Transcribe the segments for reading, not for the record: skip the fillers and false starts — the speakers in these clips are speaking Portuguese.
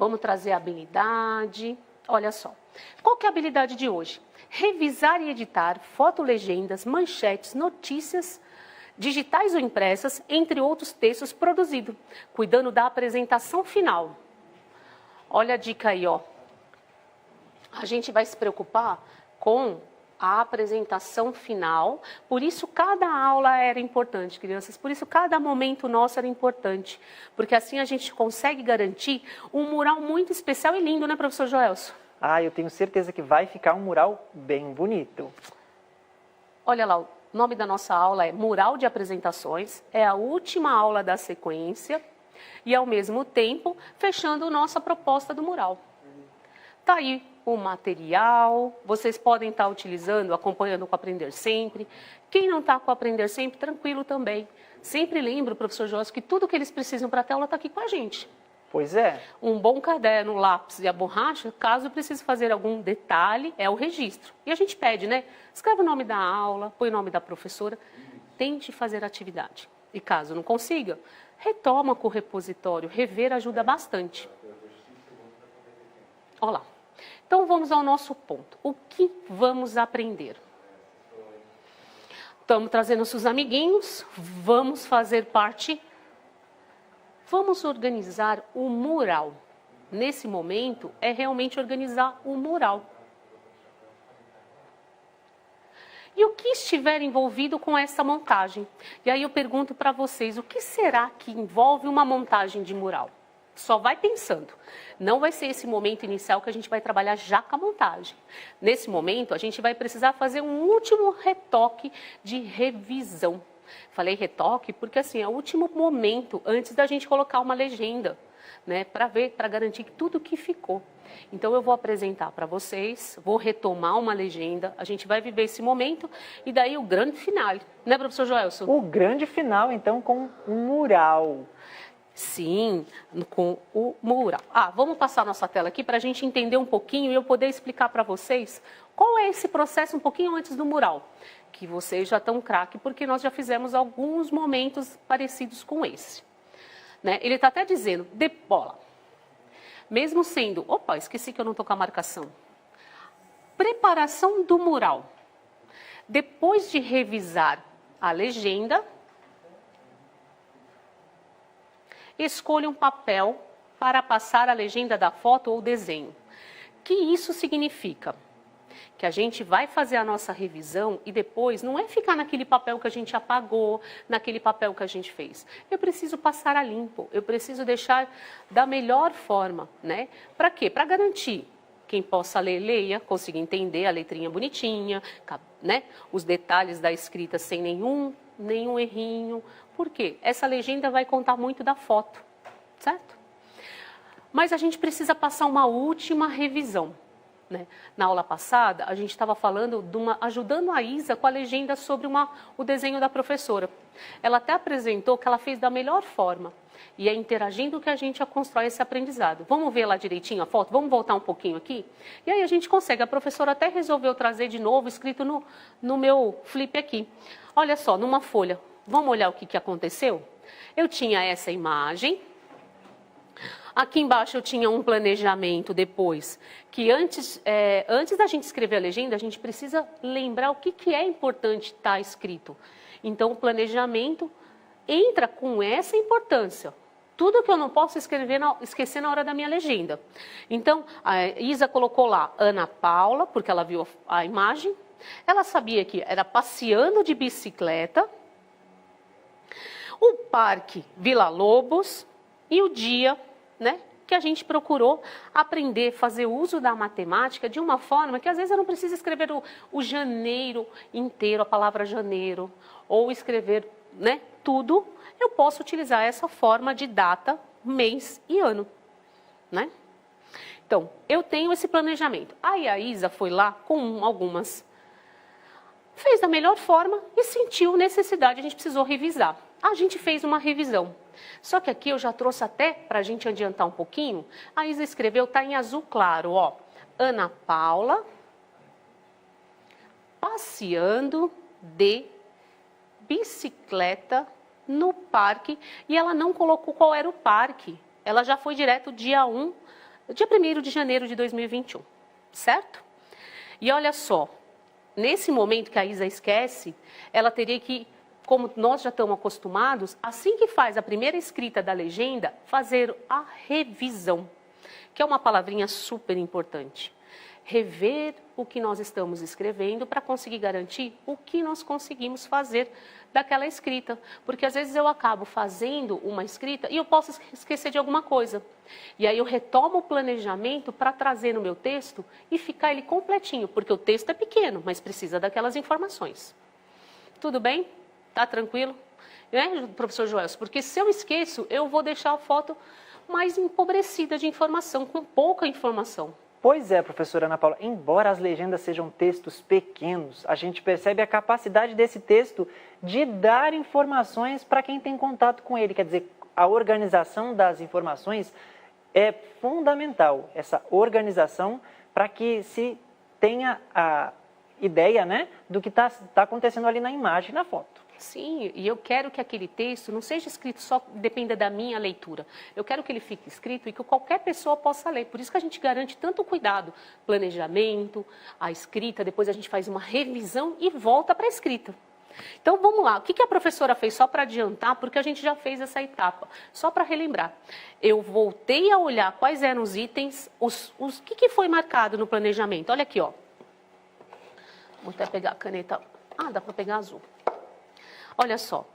Vamos trazer a habilidade. Olha só. Qual que é a habilidade de hoje? Revisar e editar fotolegendas, manchetes, notícias digitais ou impressas, entre outros textos produzidos, cuidando da apresentação final. Olha a dica aí, ó. A gente vai se preocupar com a apresentação final, por isso cada aula era importante, crianças, por isso cada momento nosso era importante, porque assim a gente consegue garantir um mural muito especial e lindo, né, professor Joelson? Ah, eu tenho certeza que vai ficar um mural bem bonito. Olha lá, o nome da nossa aula é Mural de Apresentações, é a última aula da sequência e, ao mesmo tempo, fechando nossa proposta do mural. Tá aí o material, vocês podem estar utilizando, acompanhando com o Aprender Sempre. Quem não está com o Aprender Sempre, tranquilo também. Sempre lembro, professor Jorge, que tudo que eles precisam para a tela está aqui com a gente. Pois é. Um bom caderno, lápis e a borracha, caso precise fazer algum detalhe, é o registro. E a gente pede, né? Escreve o nome da aula, põe o nome da professora, tente fazer a atividade. E caso não consiga, retoma com o repositório, rever ajuda bastante. Olha lá. Então vamos ao nosso ponto. O que vamos aprender? Estamos trazendo nossos amiguinhos, vamos fazer parte. Vamos organizar o mural. Nesse momento, é realmente organizar o mural. E o que estiver envolvido com essa montagem? E aí eu pergunto para vocês, o que será que envolve uma montagem de mural? Só vai pensando. Não vai ser esse momento inicial que a gente vai trabalhar já com a montagem. Nesse momento, a gente vai precisar fazer um último retoque de revisão. Falei retoque porque assim, é o último momento antes da gente colocar uma legenda, né, para garantir que tudo que ficou. Então eu vou apresentar para vocês, vou retomar uma legenda, a gente vai viver esse momento e daí o grande final, né, professor Joelson? O grande final, então, com um mural. Sim, com o mural. Vamos passar a nossa tela aqui para a gente entender um pouquinho e eu poder explicar para vocês qual é esse processo um pouquinho antes do mural. Que vocês já estão craque, porque nós já fizemos alguns momentos parecidos com esse. Né? Ele está até dizendo, bola. Mesmo sendo, esqueci que eu não estou com a marcação. Preparação do mural. Depois de revisar a legenda, escolha um papel para passar a legenda da foto ou desenho. Que isso significa? Que a gente vai fazer a nossa revisão e depois não é ficar naquele papel que a gente apagou, naquele papel que a gente fez. Eu preciso passar a limpo, eu preciso deixar da melhor forma, né? Para quê? Para garantir quem possa ler, leia, consiga entender a letrinha bonitinha, né? Os detalhes da escrita sem nenhum errinho. Por quê? Essa legenda vai contar muito da foto, certo? Mas a gente precisa passar uma última revisão. Né? Na aula passada, a gente estava falando ajudando a Isa com a legenda sobre o desenho da professora. Ela até apresentou que ela fez da melhor forma. E é interagindo que a gente constrói esse aprendizado. Vamos ver lá direitinho a foto? Vamos voltar um pouquinho aqui? E aí a gente consegue. A professora até resolveu trazer de novo, escrito no meu flip aqui. Olha só, numa folha. Vamos olhar o que aconteceu? Eu tinha essa imagem. Aqui embaixo eu tinha um planejamento depois, que antes da gente escrever a legenda, a gente precisa lembrar o que é importante estar escrito. Então, o planejamento entra com essa importância. Tudo que eu não posso esquecer na hora da minha legenda. Então, a Isa colocou lá Ana Paula, porque ela viu a imagem. Ela sabia que era passeando de bicicleta, o Parque Vila Lobos e o dia, né, que a gente procurou aprender, fazer uso da matemática de uma forma que às vezes eu não preciso escrever o janeiro inteiro, a palavra janeiro, ou escrever, né, tudo. Eu posso utilizar essa forma de data, mês e ano, né? Então, eu tenho esse planejamento. Aí a Isa foi lá com algumas, fez da melhor forma e sentiu necessidade, a gente precisou revisar. A gente fez uma revisão. Só que aqui eu já trouxe até, para a gente adiantar um pouquinho, a Isa escreveu, está em azul claro, ó. Ana Paula, passeando de bicicleta no parque. E ela não colocou qual era o parque. Ela já foi direto dia 1 dia 1º de janeiro de 2021, certo? E olha só, nesse momento que a Isa esquece, ela teria que, como nós já estamos acostumados, assim que faz a primeira escrita da legenda, fazer a revisão, que é uma palavrinha super importante. Rever o que nós estamos escrevendo para conseguir garantir o que nós conseguimos fazer daquela escrita. Porque às vezes eu acabo fazendo uma escrita e eu posso esquecer de alguma coisa. E aí eu retomo o planejamento para trazer no meu texto e ficar ele completinho, porque o texto é pequeno, mas precisa daquelas informações. Tudo bem? Tá tranquilo? Né, professor Joelson? Porque se eu esqueço, eu vou deixar a foto mais empobrecida de informação, com pouca informação. Pois é, professora Ana Paula, embora as legendas sejam textos pequenos, a gente percebe a capacidade desse texto de dar informações para quem tem contato com ele. Quer dizer, a organização das informações é fundamental, essa organização, para que se tenha a ideia, né, do que está acontecendo ali na imagem, na foto. Sim, e eu quero que aquele texto não seja escrito só, dependa da minha leitura. Eu quero que ele fique escrito e que qualquer pessoa possa ler. Por isso que a gente garante tanto cuidado, planejamento, a escrita, depois a gente faz uma revisão e volta para a escrita. Então vamos lá, o que a professora fez só para adiantar, porque a gente já fez essa etapa, só para relembrar. Eu voltei a olhar quais eram os itens, o que foi marcado no planejamento. Olha aqui, ó. Vou até pegar a caneta, dá para pegar azul. Olha só,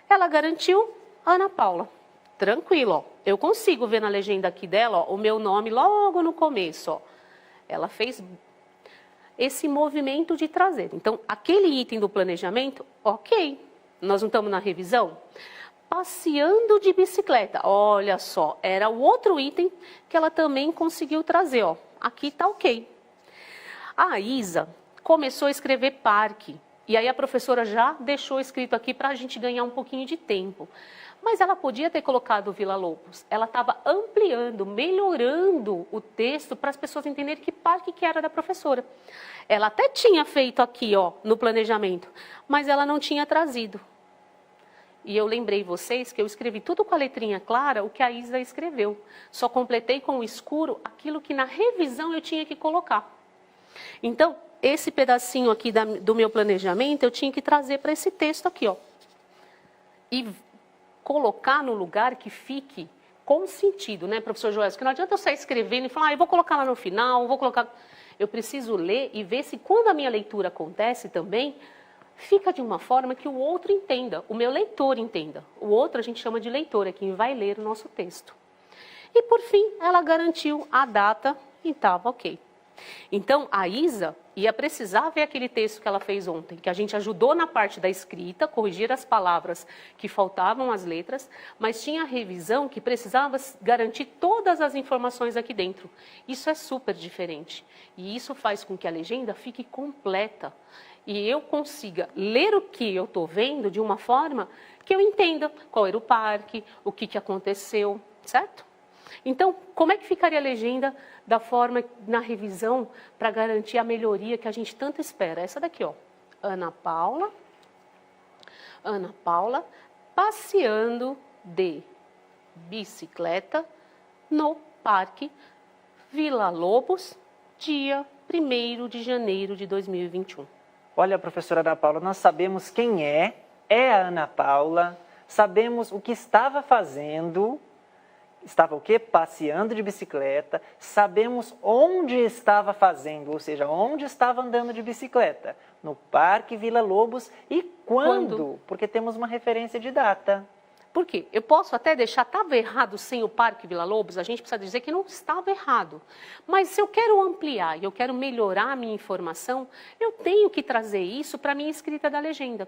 ela garantiu Ana Paula, tranquilo, ó. Eu consigo ver na legenda aqui dela, ó, o meu nome logo no começo, ó. Ela fez esse movimento de trazer. Então, aquele item do planejamento, ok, nós não estamos na revisão? Passeando de bicicleta, olha só, era o outro item que ela também conseguiu trazer, ó. Aqui tá ok. A Isa começou a escrever parque. E aí a professora já deixou escrito aqui para a gente ganhar um pouquinho de tempo. Mas ela podia ter colocado Vila Lobos. Ela estava ampliando, melhorando o texto para as pessoas entenderem que parque que era da professora. Ela até tinha feito aqui, ó, no planejamento, mas ela não tinha trazido. E eu lembrei vocês que eu escrevi tudo com a letrinha clara, o que a Isa escreveu. Só completei com o escuro aquilo que na revisão eu tinha que colocar. Então, esse pedacinho aqui do meu planejamento, eu tinha que trazer para esse texto aqui, ó. E colocar no lugar que fique com sentido, né, professor Joelson? Porque não adianta eu sair escrevendo e falar, eu vou colocar lá no final, vou colocar... Eu preciso ler e ver se quando a minha leitura acontece também, fica de uma forma que o outro entenda, o meu leitor entenda. O outro a gente chama de leitor, é quem vai ler o nosso texto. E por fim, ela garantiu a data e estava ok. Então, a Isa ia precisar ver aquele texto que ela fez ontem, que a gente ajudou na parte da escrita, corrigir as palavras que faltavam as letras, mas tinha a revisão que precisava garantir todas as informações aqui dentro. Isso é super diferente. E isso faz com que a legenda fique completa. E eu consiga ler o que eu estou vendo de uma forma que eu entenda qual era o parque, o que aconteceu, certo? Então, como é que ficaria a legenda da forma na revisão para garantir a melhoria que a gente tanto espera? Essa daqui, ó. Ana Paula passeando de bicicleta no Parque Vila Lobos, dia 1º de janeiro de 2021. Olha, professora Ana Paula, nós sabemos quem é a Ana Paula, sabemos o que estava fazendo... Estava o quê? Passeando de bicicleta. Sabemos onde estava fazendo, ou seja, onde estava andando de bicicleta. No Parque Vila Lobos e quando? Porque temos uma referência de data. Por quê? Eu posso até deixar, estava errado sem o Parque Vila Lobos, a gente precisa dizer que não estava errado. Mas se eu quero ampliar e eu quero melhorar a minha informação, eu tenho que trazer isso para a minha escrita da legenda.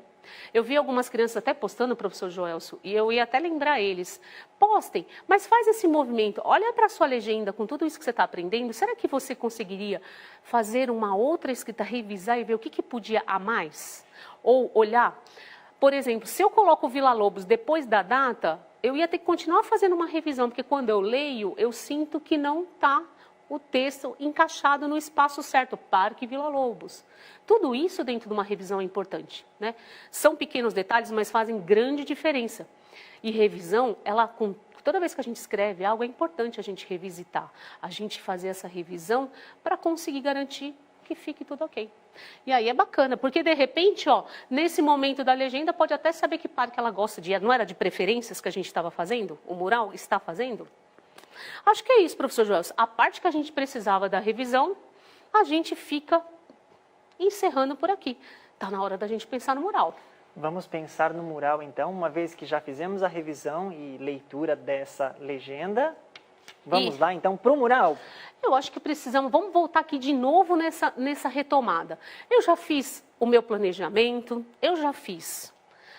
Eu vi algumas crianças até postando, professor Joelson, e eu ia até lembrar eles, postem, mas faz esse movimento, olha para a sua legenda com tudo isso que você está aprendendo, será que você conseguiria fazer uma outra escrita, revisar e ver o que podia a mais? Ou olhar... Por exemplo, se eu coloco Vila Lobos depois da data, eu ia ter que continuar fazendo uma revisão, porque quando eu leio, eu sinto que não está o texto encaixado no espaço certo, Parque Vila Lobos. Tudo isso dentro de uma revisão é importante, né? São pequenos detalhes, mas fazem grande diferença. E revisão, ela com Toda vez que a gente escreve algo, é importante a gente revisitar, a gente fazer essa revisão para conseguir garantir que fique tudo ok. E aí é bacana, porque de repente, ó, nesse momento da legenda, pode até saber que parque ela gosta de ir. Não era de preferências que a gente estava fazendo? O mural está fazendo? Acho que é isso, professor Joel. A parte que a gente precisava da revisão, a gente fica encerrando por aqui. Está na hora da gente pensar no mural. Vamos pensar no mural, então, uma vez que já fizemos a revisão e leitura dessa legenda. Vamos lá, então, para o mural. Eu acho que precisamos, vamos voltar aqui de novo nessa retomada. Eu já fiz o meu planejamento, eu já fiz,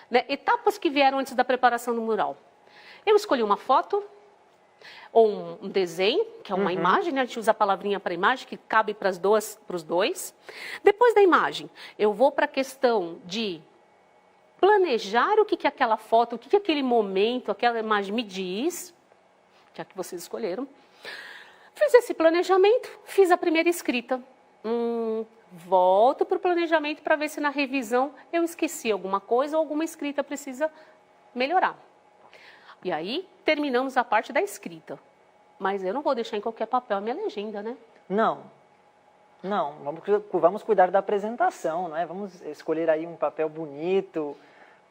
né, etapas que vieram antes da preparação do mural. Eu escolhi uma foto, ou um desenho, que é uma imagem, né? A gente usa a palavrinha para imagem, que cabe para os dois. Depois da imagem, eu vou para a questão de planejar o que aquela foto, o que aquele momento, aquela imagem me diz, que é a que vocês escolheram. Fiz esse planejamento, fiz a primeira escrita. Volto para o planejamento para ver se na revisão eu esqueci alguma coisa ou alguma escrita precisa melhorar. E aí, terminamos a parte da escrita. Mas eu não vou deixar em qualquer papel a minha legenda, né? Não. Vamos cuidar da apresentação, não é? Vamos escolher aí um papel bonito,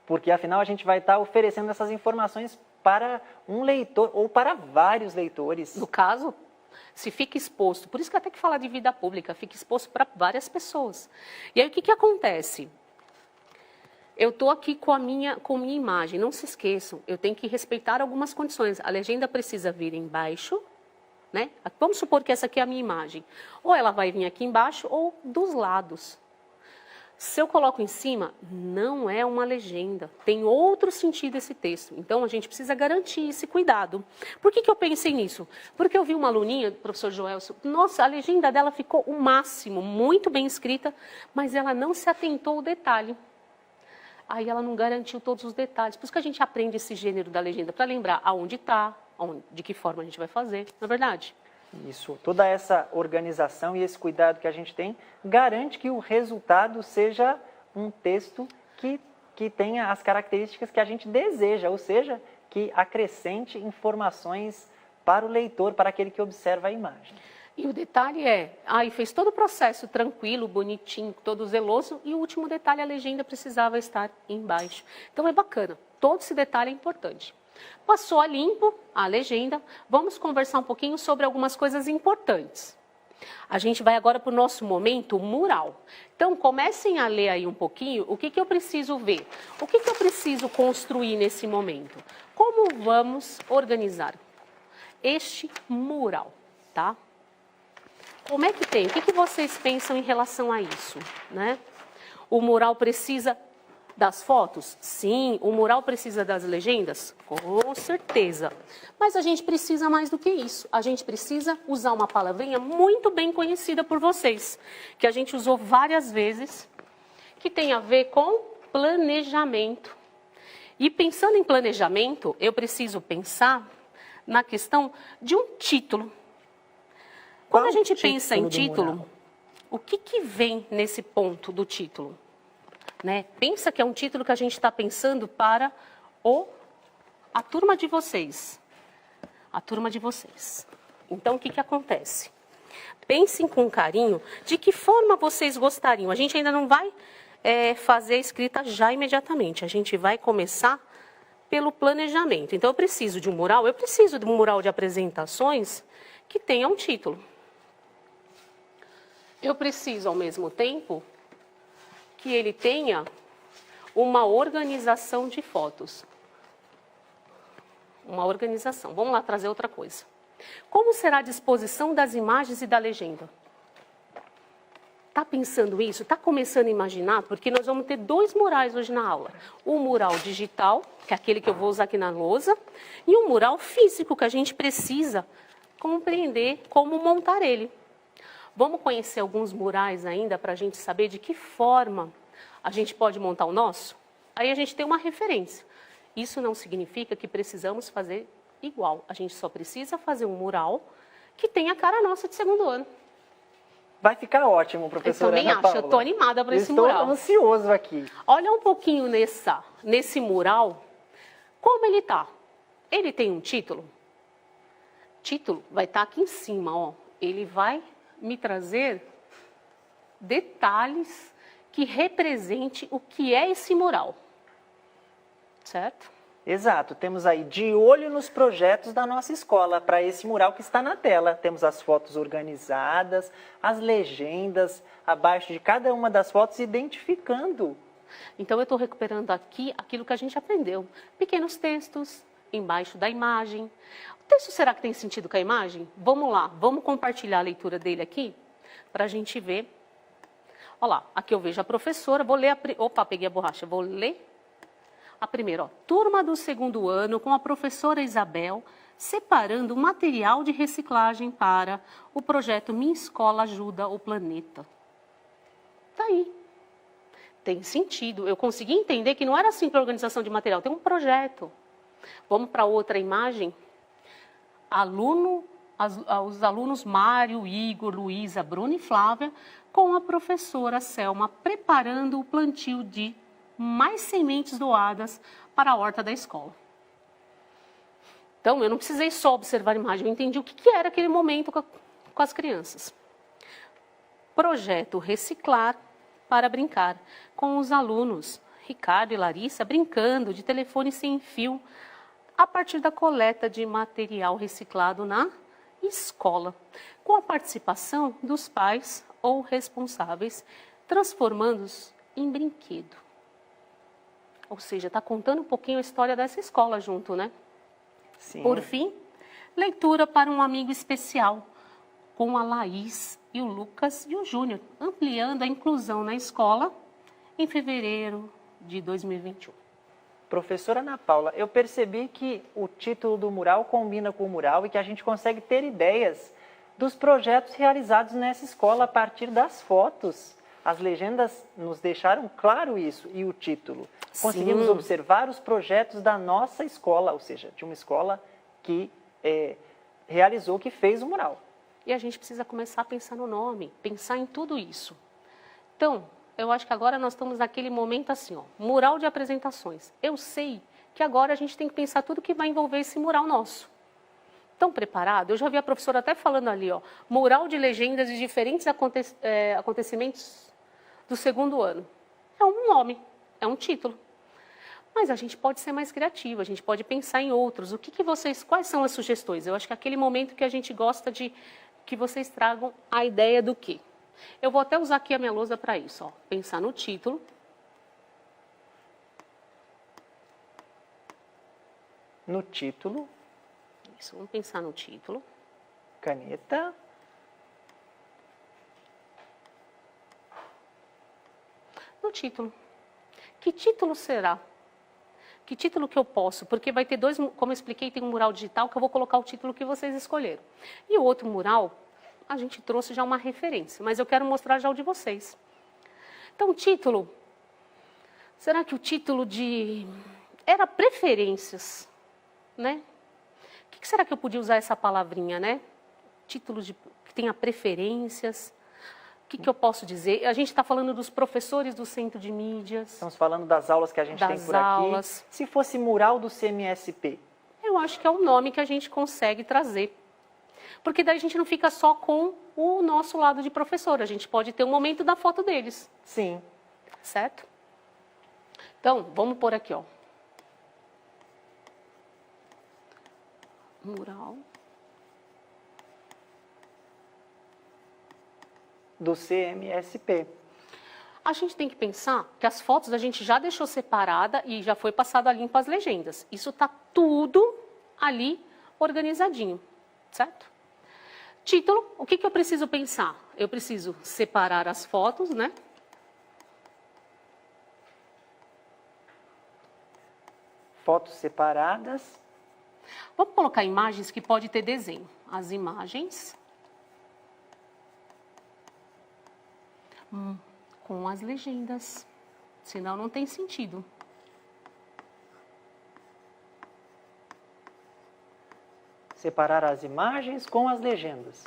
porque afinal a gente vai estar oferecendo essas informações para um leitor ou para vários leitores. No caso, se fica exposto, por isso que até que fala de vida pública, fica exposto para várias pessoas. E aí o que acontece? Eu estou aqui com a minha imagem, não se esqueçam, eu tenho que respeitar algumas condições. A legenda precisa vir embaixo, né? Vamos supor que essa aqui é a minha imagem. Ou ela vai vir aqui embaixo ou dos lados. Se eu coloco em cima, não é uma legenda. Tem outro sentido esse texto. Então, a gente precisa garantir esse cuidado. Por que eu pensei nisso? Porque eu vi uma aluninha, professor Joelson, nossa, a legenda dela ficou o máximo, muito bem escrita, mas ela não se atentou ao detalhe. Aí ela não garantiu todos os detalhes. Por isso que a gente aprende esse gênero da legenda, para lembrar aonde está, de que forma a gente vai fazer, não é verdade? Isso, toda essa organização e esse cuidado que a gente tem garante que o resultado seja um texto que tenha as características que a gente deseja, ou seja, que acrescente informações para o leitor, para aquele que observa a imagem. E o detalhe é, aí fez todo o processo tranquilo, bonitinho, todo zeloso, e o último detalhe, a legenda precisava estar embaixo. Então é bacana, todo esse detalhe é importante. Passou a limpo a legenda, vamos conversar um pouquinho sobre algumas coisas importantes. A gente vai agora para o nosso momento mural. Então comecem a ler aí um pouquinho o que eu preciso ver, o que eu preciso construir nesse momento. Como vamos organizar este mural, tá? Como é que tem? O que vocês pensam em relação a isso, né? O mural precisa das fotos? Sim. O mural precisa das legendas? Com certeza. Mas a gente precisa mais do que isso. A gente precisa usar uma palavrinha muito bem conhecida por vocês, que a gente usou várias vezes, que tem a ver com planejamento. E pensando em planejamento, eu preciso pensar na questão de um título. Quando a gente pensa em título, o que vem nesse ponto do título? Né? Pensa que é um título que a gente está pensando para a turma de vocês. A turma de vocês. Então, o que acontece? Pensem com carinho de que forma vocês gostariam. A gente ainda não vai fazer a escrita já imediatamente. A gente vai começar pelo planejamento. Então, eu preciso de um mural de apresentações que tenha um título. Eu preciso, ao mesmo tempo, que ele tenha uma organização de fotos. Uma organização. Vamos lá trazer outra coisa. Como será a disposição das imagens e da legenda? Está pensando isso? Está começando a imaginar? Porque nós vamos ter 2 murais hoje na aula. O mural digital, que é aquele que eu vou usar aqui na lousa, e o mural físico, que a gente precisa compreender como montar ele. Vamos conhecer alguns murais ainda para a gente saber de que forma a gente pode montar o nosso? Aí a gente tem uma referência. Isso não significa que precisamos fazer igual. A gente só precisa fazer um mural que tenha a cara nossa de segundo ano. Vai ficar ótimo, professora Ana Paula. Eu também acho, eu estou animada para esse mural. Estou ansioso aqui. Olha um pouquinho nesse mural, como ele está. Ele tem um título? Título vai estar aqui em cima, ó. Ele vai me trazer detalhes que represente o que é esse mural, certo? Exato, temos aí de olho nos projetos da nossa escola para esse mural que está na tela. Temos as fotos organizadas, as legendas abaixo de cada uma das fotos, identificando. Então eu estou recuperando aqui aquilo que a gente aprendeu. Pequenos textos embaixo da imagem. O texto será que tem sentido com a imagem? Vamos lá, vamos compartilhar a leitura dele aqui para a gente ver. Olha lá, aqui eu vejo a professora, vou ler Opa, peguei a borracha, vou ler a primeira. Ó. Turma do 2º ano com a professora Isabel separando o material de reciclagem para o projeto Minha Escola Ajuda o Planeta. Tá aí. Tem sentido. Eu consegui entender que não era simples organização de material, tem um projeto. Vamos para outra imagem. Os alunos Mário, Igor, Luísa, Bruno e Flávia, com a professora Selma, preparando o plantio de mais sementes doadas para a horta da escola. Então, eu não precisei só observar a imagem, eu entendi o que era aquele momento com as crianças. Projeto Reciclar para Brincar, com os alunos Ricardo e Larissa brincando de telefone sem fio a partir da coleta de material reciclado na escola, com a participação dos pais ou responsáveis, transformando-os em brinquedo. Ou seja, está contando um pouquinho a história dessa escola junto, né? Sim. Por fim, leitura para um amigo especial, com a Laís e o Lucas e o Júnior, ampliando a inclusão na escola em fevereiro de 2021. Professora Ana Paula, eu percebi que o título do mural combina com o mural e que a gente consegue ter ideias dos projetos realizados nessa escola a partir das fotos. As legendas nos deixaram claro isso e o título. Conseguimos Sim. observar os projetos da nossa escola, ou seja, de uma escola que realizou, que fez o mural. E a gente precisa começar a pensar no nome, pensar em tudo isso. Então, eu acho que agora nós estamos naquele momento assim, ó, mural de apresentações. Eu sei que agora a gente tem que pensar tudo que vai envolver esse mural nosso. Estão preparados? Eu já vi a professora até falando ali, ó, mural de legendas de diferentes acontecimentos do 2º ano. É um nome, é um título. Mas a gente pode ser mais criativo, a gente pode pensar em outros. Quais são as sugestões? Eu acho que é aquele momento que a gente gosta de que vocês tragam a ideia do quê? Eu vou até usar aqui a minha lousa para isso, ó. Pensar no título. No título. Isso, vamos pensar no título. Caneta. No título. Que título será? Que título que eu posso? Porque vai ter dois, como eu expliquei, tem um mural digital que eu vou colocar o título que vocês escolheram. E o outro mural, a gente trouxe já uma referência, mas eu quero mostrar já o de vocês. Então, o título, será que o título era preferências, né? O que será que eu podia usar essa palavrinha, né? Título que tenha preferências. O que eu posso dizer? A gente está falando dos professores do Centro de Mídias. Estamos falando das aulas que a gente tem por aqui. Se fosse mural do CMSP? Eu acho que é o nome que a gente consegue trazer. Porque daí a gente não fica só com o nosso lado de professor. A gente pode ter um momento da foto deles. Sim. Certo? Então, vamos pôr aqui, ó. Mural. Do CMSP. A gente tem que pensar que as fotos a gente já deixou separada e já foi passado a limpo as legendas. Isso está tudo ali organizadinho, certo? Título, o que eu preciso pensar? Eu preciso separar as fotos, né? Fotos separadas. Vamos colocar imagens que pode ter desenho. As imagens com as legendas, senão não tem sentido. Separar as imagens com as legendas.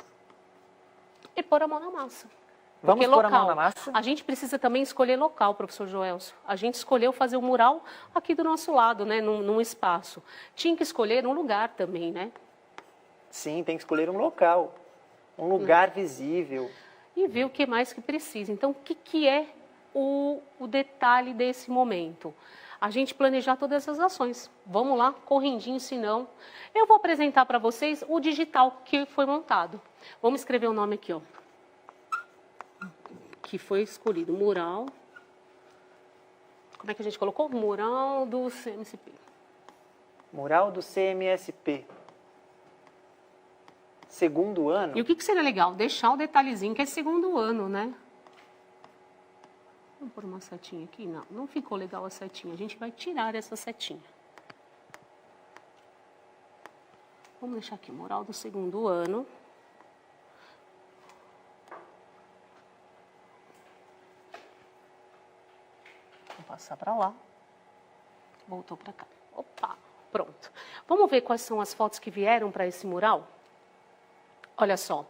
E pôr a mão na massa. Vamos Porque pôr a mão na massa? A gente precisa também escolher local, professor Joelso. A gente escolheu fazer o mural aqui do nosso lado, né, num espaço. Tinha que escolher um lugar também, né? Sim, tem que escolher um local, um lugar visível. E ver o que mais que precisa. Então, o que é o detalhe desse momento? A gente planejar todas essas ações. Vamos lá, correndinho, senão... Eu vou apresentar para vocês o digital que foi montado. Vamos escrever o nome aqui, ó. Que foi escolhido, mural. Como é que a gente colocou? Mural do CMSP. Mural do CMSP. Segundo ano. E o que seria legal? Deixar o detalhezinho que é segundo ano, né? Vamos pôr uma setinha aqui? Não, não ficou legal a setinha. A gente vai tirar essa setinha. Vamos deixar aqui, mural do segundo ano. Vou passar para lá. Voltou para cá. Opa, pronto. Vamos ver quais são as fotos que vieram para esse mural? Olha só.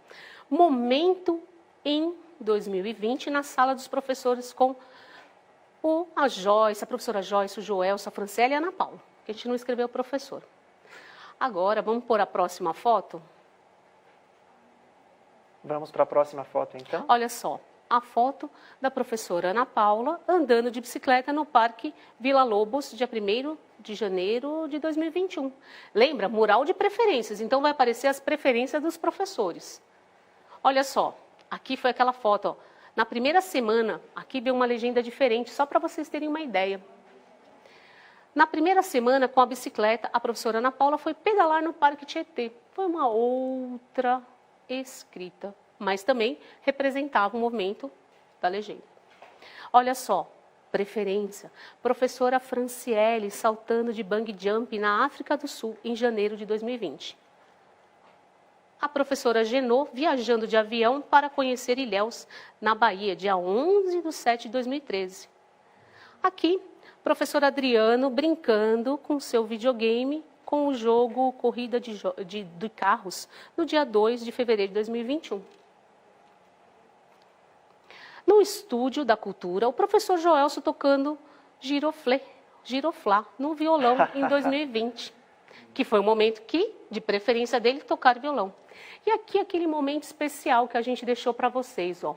Momento em 2020 na sala dos professores com a Joyce, a professora Joyce, o Joelso, a Franciele e a Ana Paula. Que a gente não escreveu o professor. Agora, vamos pôr a próxima foto? Vamos para a próxima foto, então? Olha só, a foto da professora Ana Paula andando de bicicleta no Parque Vila Lobos, dia 1º de janeiro de 2021. Lembra? Mural de preferências, então vai aparecer as preferências dos professores. Olha só, aqui foi aquela foto, ó. Na primeira semana, aqui veio uma legenda diferente, só para vocês terem uma ideia. Na primeira semana, com a bicicleta, a professora Ana Paula foi pedalar no Parque Tietê. Foi uma outra escrita, mas também representava o movimento da legenda. Olha só, preferência. Professora Franciele saltando de bungee jump na África do Sul, em janeiro de 2020. A professora Genô viajando de avião para conhecer Ilhéus, na Bahia, dia 11/7 de 2013. Aqui, professor Adriano brincando com seu videogame com o jogo Corrida de Carros no dia 2 de fevereiro de 2021. No Estúdio da Cultura, o professor Joelso tocando giroflá no violão em 2020, que foi o momento de preferência dele, tocar violão. E aqui aquele momento especial que a gente deixou para vocês, ó.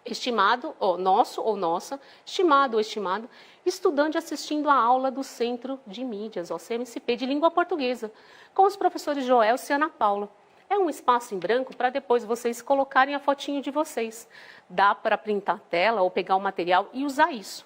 Estimado, nosso ou nossa, estimado ou estimado, estudante assistindo a aula do Centro de Mídias, CMSP, de Língua Portuguesa, com os professores Joelso e Ana Paula. É um espaço em branco para depois vocês colocarem a fotinho de vocês. Dá para printar a tela ou pegar o material e usar isso.